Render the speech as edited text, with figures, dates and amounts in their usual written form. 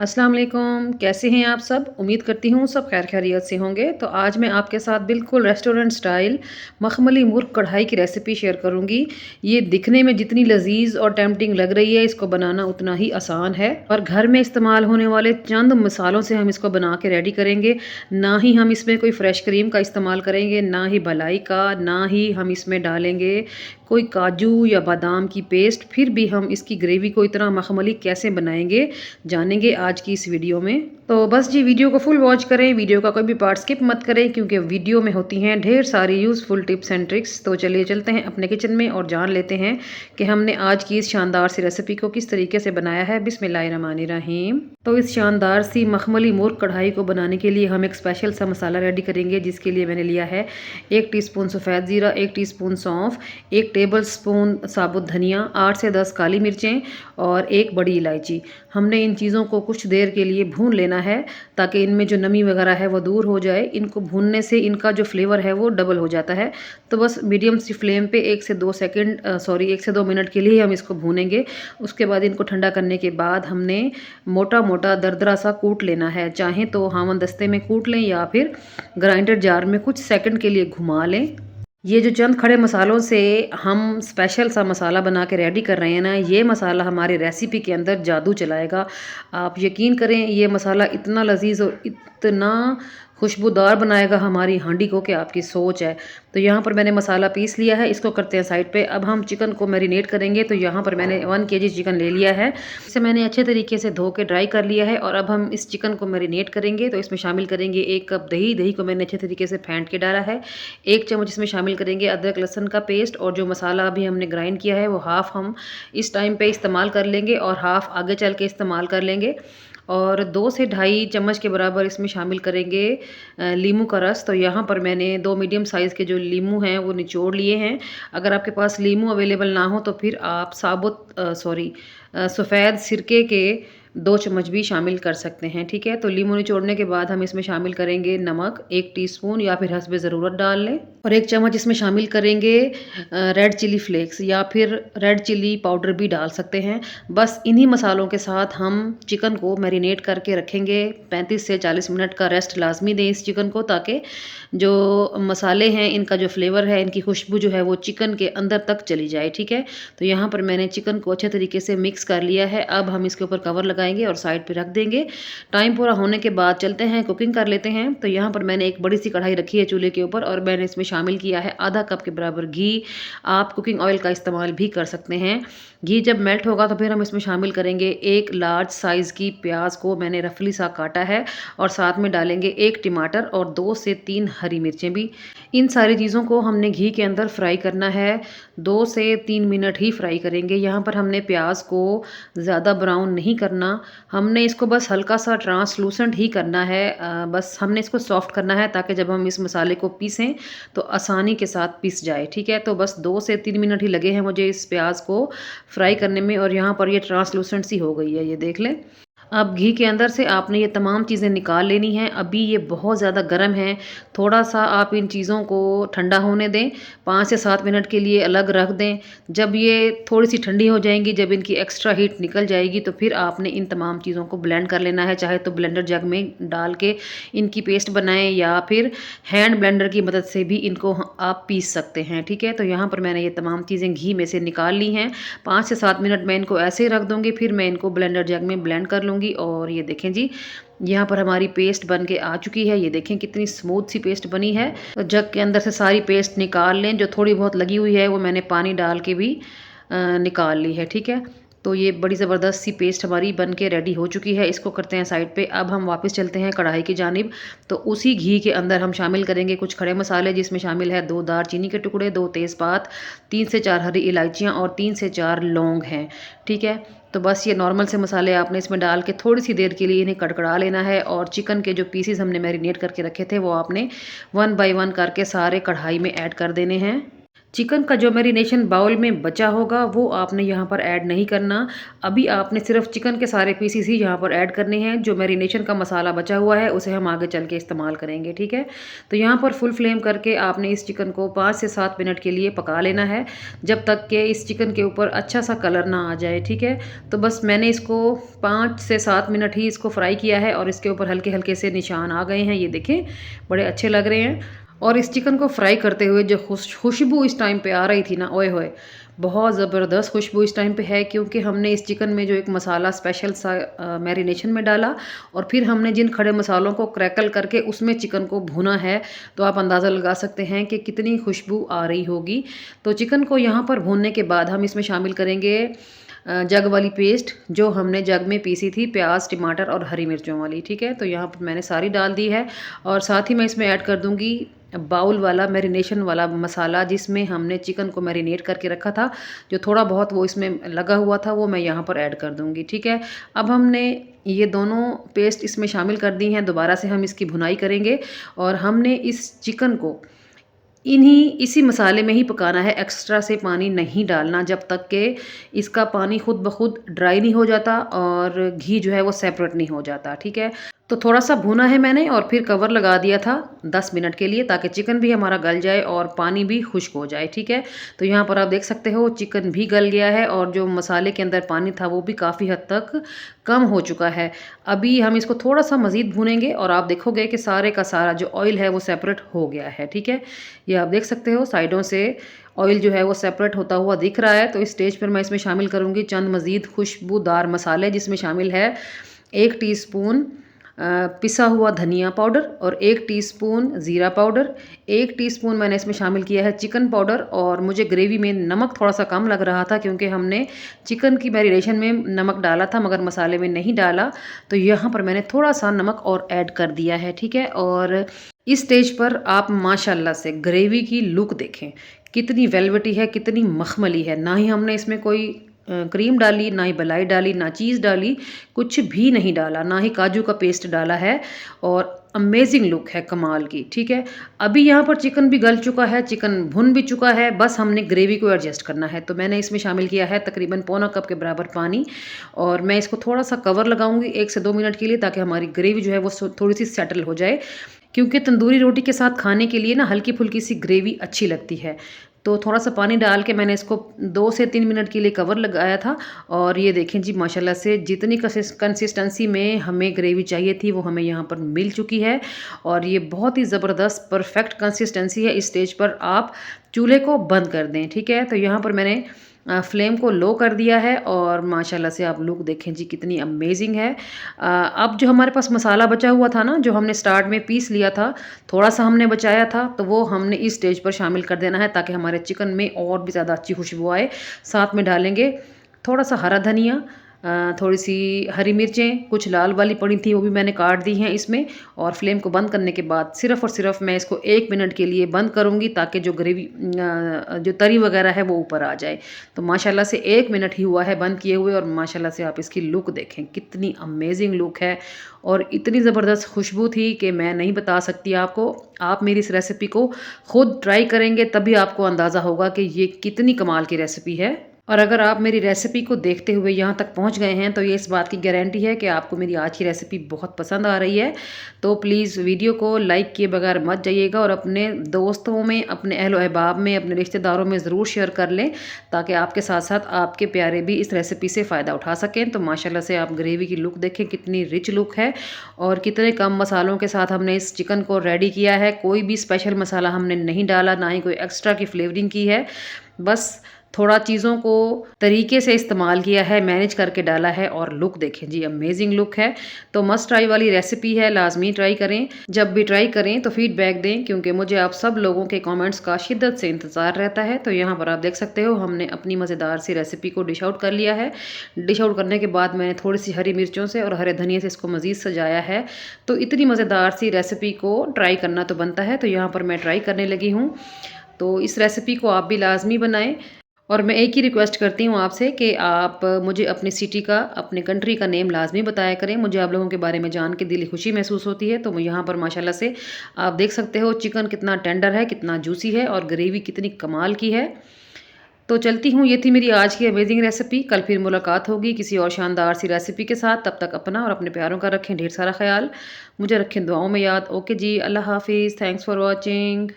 अस्सलाम वालेकुम, कैसे हैं आप सब? उम्मीद करती हूँ सब खैर खैरियत से होंगे। तो आज मैं आपके साथ बिल्कुल रेस्टोरेंट स्टाइल मखमली मुर्ग कढ़ाई की रेसिपी शेयर करूँगी। ये दिखने में जितनी लज़ीज़ और टेम्प्टिंग लग रही है, इसको बनाना उतना ही आसान है और घर में इस्तेमाल होने वाले चंद मसालों से हम इसको बना के रेडी करेंगे। ना ही हम इसमें कोई फ्रेश क्रीम का इस्तेमाल करेंगे, ना ही मलाई का, ना ही हम इसमें डालेंगे कोई काजू या बादाम की पेस्ट। फिर भी हम इसकी ग्रेवी को इतना मखमली कैसे बनाएँगे, जानेंगे आज की इस वीडियो में। तो बस जी वीडियो को फुल वॉच करें, वीडियो का कोई भी पार्ट स्किप मत करें क्योंकि वीडियो में होती हैं ढेर सारी यूज़फुल टिप्स एंड ट्रिक्स। तो चलिए चलते हैं अपने किचन में और जान लेते हैं कि हमने आज की इस शानदार सी रेसिपी को किस तरीके से बनाया है। बिस्मिल्लाहिर्रहमानिर्रहीम। तो इस शानदार सी मखमली मुर्ग कढ़ाई को बनाने के लिए हम एक स्पेशल सा मसाला रेडी करेंगे, जिसके लिए मैंने लिया है 1 टीस्पून सफ़ेद ज़ीरा, 1 टीस्पून सौंफ, 1 टेबल स्पून साबुत धनिया, 8 से 10 काली मिर्चें और 1 बड़ी इलायची। हमने इन चीज़ों को कुछ देर के लिए भून लेना है ताकि इनमें जो नमी वगैरह है वो दूर हो जाए। इनको भूनने से इनका जो फ्लेवर है वो डबल हो जाता है। तो बस मीडियम सी फ्लेम पे 1 से 2 1 से 2 मिनट के लिए हम इसको भूनेंगे। उसके बाद इनको ठंडा करने के बाद हमने मोटा-मोटा दरदरा सा कूट लेना है। चाहें तो हामन-दस्ते में कूट लें या फिर ग्राइंडर जार में कुछ सेकंड के लिए घुमा लें। ये जो चंद खड़े मसालों से हम स्पेशल सा मसाला बना के रेडी कर रहे हैं ना, ये मसाला हमारी रेसिपी के अंदर जादू चलाएगा। आप यकीन करें, ये मसाला इतना लजीज और इतना खुशबूदार बनाएगा हमारी हांडी को कि आपकी सोच है। तो यहाँ पर मैंने मसाला पीस लिया है, इसको करते हैं साइड पे। अब हम चिकन को मैरिनेट करेंगे। तो यहाँ पर मैंने 1 केजी चिकन ले लिया है। इसे मैंने अच्छे तरीके से धो के ड्राई कर लिया है और अब हम इस चिकन को मैरिनेट करेंगे। तो इसमें शामिल करेंगे 1 कप दही। दही को मैंने अच्छे तरीके से फेंट के डाला है। 1 चम्मच इसमें शामिल करेंगे अदरक लहसुन का पेस्ट और जो मसाला अभी हमने ग्राइंड किया है वो हाफ़ हम इस टाइम पे इस्तेमाल कर लेंगे और हाफ़ आगे चल के इस्तेमाल कर लेंगे। और 2 से ढाई चम्मच के बराबर इसमें शामिल करेंगे लीमू का रस। तो यहाँ पर मैंने 2 मीडियम साइज़ के जो लीमू हैं वो निचोड़ लिए हैं। अगर आपके पास लीमू अवेलेबल ना हो तो फिर आप सफ़ेद सिरके के 2 चम्मच भी शामिल कर सकते हैं, ठीक है। तो लीमू निचोड़ने के बाद हम इसमें शामिल करेंगे नमक 1 टीस्पून या फिर हस्बे ज़रूरत डाल लें और 1 चम्मच इसमें शामिल करेंगे रेड चिली फ्लेक्स या फिर रेड चिली पाउडर भी डाल सकते हैं। बस इन्हीं मसालों के साथ हम चिकन को मैरिनेट करके रखेंगे। 35 से 40 मिनट का रेस्ट लाजमी दें इस चिकन को, ताकि जो मसाले हैं इनका जो फ्लेवर है, इनकी खुशबू जो है वो चिकन के अंदर तक चली जाए, ठीक है। तो यहाँ पर मैंने चिकन को अच्छे तरीके से मिक्स कर लिया है। अब हम इसके ऊपर कवर लगाएंगे और साइड पे रख देंगे। टाइम पूरा होने के बाद चलते हैं कुकिंग कर लेते हैं। तो यहाँ पर मैंने एक बड़ी सी कढ़ाई रखी है चूल्हे के ऊपर और मैंने इसमें शामिल किया है आधा कप के बराबर घी। आप कुकिंग ऑयल का इस्तेमाल भी कर सकते हैं। घी जब मेल्ट होगा तो फिर हम इसमें शामिल करेंगे 1 लार्ज साइज़ की प्याज को मैंने रफली सा काटा है और साथ में डालेंगे 1 टमाटर और 2 से 3 हरी मिर्चें भी। इन सारी चीज़ों को हमने घी के अंदर फ्राई करना है। 2 से 3 मिनट ही फ्राई करेंगे। यहाँ पर हमने प्याज को ज़्यादा ब्राउन नहीं करना, हमने इसको बस हल्का सा ट्रांसलूसेंट ही करना है। बस हमने इसको सॉफ्ट करना है ताकि जब हम इस मसाले को पीसें तो आसानी के साथ पिस जाए, ठीक है। तो बस 2 से 3 मिनट ही लगे हैं मुझे इस प्याज को फ्राई करने में और यहाँ पर ये ट्रांसलूसेंट सी हो गई है, ये देख लें। अब घी के अंदर से आपने ये तमाम चीज़ें निकाल लेनी हैं। अभी ये बहुत ज़्यादा गर्म है, थोड़ा-सा आप इन चीज़ों को ठंडा होने दें। 5 से 7 मिनट के लिए अलग रख दें। जब ये थोड़ी-सी ठंडी हो जाएँगी, जब इनकी एक्स्ट्रा हीट निकल जाएगी, तो फिर आपने इन तमाम चीज़ों को ब्लेंड कर लेना है। चाहे तो ब्लेंडर जग में डाल के इनकी पेस्ट बनाएँ या फिर हैंड ब्लेंडर की मदद से भी इनको आप पीस सकते हैं, ठीक है। तो यहाँ पर मैंने ये तमाम चीज़ें घी में से निकाल ली हैं। 5 से 7 मिनट मैं इनको ऐसे ही रख दूँगी, फिर मैं इनको ब्लेंडर जग में ब्लेंड कर लूँगी। और ये देखें जी, यहाँ पर हमारी पेस्ट बन के आ चुकी है। ये देखें कितनी स्मूथ सी पेस्ट बनी है। तो जग के अंदर से सारी पेस्ट निकाल लें। जो थोड़ी बहुत लगी हुई है वो मैंने पानी डाल के भी निकाल ली है, ठीक है। तो ये बड़ी ज़बरदस्त सी पेस्ट हमारी बन के रेडी हो चुकी है। इसको करते हैं साइड पे। अब हम वापस चलते हैं कढ़ाई की जानिब। तो उसी घी के अंदर हम शामिल करेंगे कुछ खड़े मसाले, जिसमें शामिल है 2 दालचीनी के टुकड़े, 2 तेज़पात, 3 से 4 हरी इलायचियाँ और 3 से 4 लौंग हैं, ठीक है। तो बस ये नॉर्मल से मसाले आपने इसमें डाल के थोड़ी सी देर के लिए इन्हें कड़कड़ा लेना है और चिकन के जो पीसेस हमने मैरिनेट करके रखे थे वो आपने 1 बाय 1 करके सारे कढ़ाई में ऐड कर देने हैं। चिकन का जो मैरिनेशन बाउल में बचा होगा वो आपने यहाँ पर ऐड नहीं करना। अभी आपने सिर्फ चिकन के सारे पीसेस ही यहाँ पर ऐड करने हैं। जो मैरिनेशन का मसाला बचा हुआ है उसे हम आगे चल के इस्तेमाल करेंगे, ठीक है। तो यहाँ पर फुल फ्लेम करके आपने इस चिकन को 5 से 7 मिनट के लिए पका लेना है, जब तक कि इस चिकन के ऊपर अच्छा सा कलर ना आ जाए, ठीक है। तो बस मैंने इसको 5 से 7 मिनट ही इसको फ्राई किया है और इसके ऊपर हल्के हल्के से निशान आ गए हैं, ये देखें, बड़े अच्छे लग रहे हैं। और इस चिकन को फ्राई करते हुए जो खुशबू इस टाइम पे आ रही थी ना, ओए होए, बहुत ज़बरदस्त खुशबू इस टाइम पे है, क्योंकि हमने इस चिकन में जो एक मसाला स्पेशल सा मैरिनेशन में डाला और फिर हमने जिन खड़े मसालों को क्रैकल करके उसमें चिकन को भुना है, तो आप अंदाज़ा लगा सकते हैं कि कितनी खुशबू आ रही होगी। तो चिकन को यहाँ पर भूनने के बाद हम इसमें शामिल करेंगे जग वाली पेस्ट, जो हमने जग में पीसी थी, प्याज, टमाटर और हरी मिर्चों वाली, ठीक है। तो यहाँ पर मैंने सारी डाल दी है और साथ ही मैं इसमें ऐड कर दूँगी बाउल वाला मैरिनेशन वाला मसाला, जिसमें हमने चिकन को मैरिनेट करके रखा था। जो थोड़ा बहुत वो इसमें लगा हुआ था वो मैं यहाँ पर ऐड कर दूँगी, ठीक है। अब हमने ये दोनों पेस्ट इसमें शामिल कर दी हैं। दोबारा से हम इसकी भुनाई करेंगे और हमने इस चिकन को इसी मसाले में ही पकाना है। एक्स्ट्रा से पानी नहीं डालना जब तक कि इसका पानी खुद ब खुद ड्राई नहीं हो जाता और घी जो है वो सेपरेट नहीं हो जाता, ठीक है। तो थोड़ा सा भुना है मैंने और फिर कवर लगा दिया था 10 मिनट के लिए, ताकि चिकन भी हमारा गल जाए और पानी भी खुश्क हो जाए, ठीक है। तो यहाँ पर आप देख सकते हो चिकन भी गल गया है और जो मसाले के अंदर पानी था वो भी काफ़ी हद तक कम हो चुका है। अभी हम इसको थोड़ा सा मज़ीद भूनेंगे और आप देखोगे कि सारे का सारा जो ऑयल है वो सेपरेट हो गया है, ठीक है। ये आप देख सकते हो साइडों से ऑयल जो है वो सेपरेट होता हुआ दिख रहा है। तो इस स्टेज पर मैं इसमें शामिल करूँगी चंद मज़ीद खुशबूदार मसाले, जिसमें शामिल है 1 टीस्पून पिसा हुआ धनिया पाउडर और 1 टीस्पून ज़ीरा पाउडर, 1 टीस्पून मैंने इसमें शामिल किया है चिकन पाउडर। और मुझे ग्रेवी में नमक थोड़ा सा कम लग रहा था, क्योंकि हमने चिकन की मैरिनेशन में नमक डाला था मगर मसाले में नहीं डाला, तो यहाँ पर मैंने थोड़ा सा नमक और ऐड कर दिया है, ठीक है। और इस स्टेज पर आप माशाल्लाह से ग्रेवी की लुक देखें, कितनी वेलवेटी है, कितनी मखमली है। ना ही हमने इसमें कोई क्रीम डाली, ना ही मलाई डाली, ना चीज़ डाली, कुछ भी नहीं डाला, ना ही काजू का पेस्ट डाला है। और अमेजिंग लुक है कमाल की, ठीक है। अभी यहाँ पर चिकन भी गल चुका है, चिकन भुन भी चुका है, बस हमने ग्रेवी को एडजस्ट करना है। तो मैंने इसमें शामिल किया है तकरीबन पौना कप के बराबर पानी और मैं इसको थोड़ा सा कवर लगाऊंगी 1 से 2 मिनट के लिए, ताकि हमारी ग्रेवी जो है वो थोड़ी सी सेटल हो जाए, क्योंकि तंदूरी रोटी के साथ खाने के लिए ना हल्की फुल्की सी ग्रेवी अच्छी लगती है। तो थोड़ा सा पानी डाल के मैंने इसको 2 से 3 मिनट के लिए कवर लगाया था। और ये देखें जी, माशाल्लाह से जितनी कंसिस्टेंसी में हमें ग्रेवी चाहिए थी वो हमें यहाँ पर मिल चुकी है और ये बहुत ही ज़बरदस्त परफेक्ट कंसिस्टेंसी है। इस स्टेज पर आप चूल्हे को बंद कर दें, ठीक है। तो यहाँ पर मैंने फ्लेम को लो कर दिया है और माशाल्लाह से आप लुक देखें जी, कितनी अमेजिंग है। अब जो हमारे पास मसाला बचा हुआ था ना, जो हमने स्टार्ट में पीस लिया था, थोड़ा सा हमने बचाया था, तो वो हमने इस स्टेज पर शामिल कर देना है, ताकि हमारे चिकन में और भी ज़्यादा अच्छी खुशबू आए। साथ में डालेंगे थोड़ा सा हरा धनिया, थोड़ी सी हरी मिर्चें, कुछ लाल वाली पड़ी थी वो भी मैंने काट दी हैं इसमें। और फ्लेम को बंद करने के बाद सिर्फ़ और सिर्फ मैं इसको 1 मिनट के लिए बंद करूँगी, ताकि जो ग्रेवी जो तरी वगैरह है वो ऊपर आ जाए। तो माशाल्लाह से 1 मिनट ही हुआ है बंद किए हुए और माशाल्लाह से आप इसकी लुक देखें, कितनी अमेजिंग लुक है और इतनी ज़बरदस्त खुशबू थी कि मैं नहीं बता सकती आपको। आप मेरी इस रेसिपी को खुद ट्राई करेंगे तभी आपको अंदाज़ा होगा कि ये कितनी कमाल की रेसिपी है। और अगर आप मेरी रेसिपी को देखते हुए यहाँ तक पहुँच गए हैं, तो ये इस बात की गारंटी है कि आपको मेरी आज की रेसिपी बहुत पसंद आ रही है। तो प्लीज़ वीडियो को लाइक किए बगैर मत जाइएगा और अपने दोस्तों में, अपने अहल अहबाब में, अपने रिश्तेदारों में ज़रूर शेयर कर लें, ताकि आपके साथ साथ आपके प्यारे भी इस रेसिपी से फ़ायदा उठा सकें। तो माशाल्लाह से आप ग्रेवी की लुक देखें, कितनी रिच लुक है और कितने कम मसालों के साथ हमने इस चिकन को रेडी किया है। कोई भी स्पेशल मसाला हमने नहीं डाला, ना ही कोई एक्स्ट्रा की फ्लेवरिंग की है, बस थोड़ा चीज़ों को तरीके से इस्तेमाल किया है, मैनेज करके डाला है और लुक देखें जी, अमेजिंग लुक है। तो मस्ट ट्राई वाली रेसिपी है, लाजमी ट्राई करें। जब भी ट्राई करें तो फीडबैक दें, क्योंकि मुझे आप सब लोगों के कमेंट्स का शिद्दत से इंतज़ार रहता है। तो यहाँ पर आप देख सकते हो हमने अपनी मज़ेदार सी रेसिपी को डिश आउट कर लिया है। डिश आउट करने के बाद मैंने थोड़ी सी हरी मिर्चों से और हरे धनिया से इसको मज़ीद सजाया है। तो इतनी मज़ेदार सी रेसिपी को ट्राई करना तो बनता है। तो यहाँ पर मैं ट्राई करने लगी हूँ। तो इस रेसिपी को आप भी लाजमी बनाएं और मैं एक ही रिक्वेस्ट करती हूँ आपसे कि आप मुझे अपनी सिटी का, अपने कंट्री का नेम लाज़मी बताया करें। मुझे आप लोगों के बारे में जान के दिली खुशी महसूस होती है। तो यहाँ पर माशाल्लाह से आप देख सकते हो चिकन कितना टेंडर है, कितना जूसी है और ग्रेवी कितनी कमाल की है। तो चलती हूँ, ये थी मेरी आज की अमेज़िंग रेसिपी। कल फिर मुलाकात होगी किसी और शानदार सी रेसिपी के साथ। तब तक अपना और अपने प्यारों का रखें ढेर सारा ख़्याल। मुझे रखें दुआओं में याद। ओके जी, अल्लाह हाफ़िज़। Thanks for watching.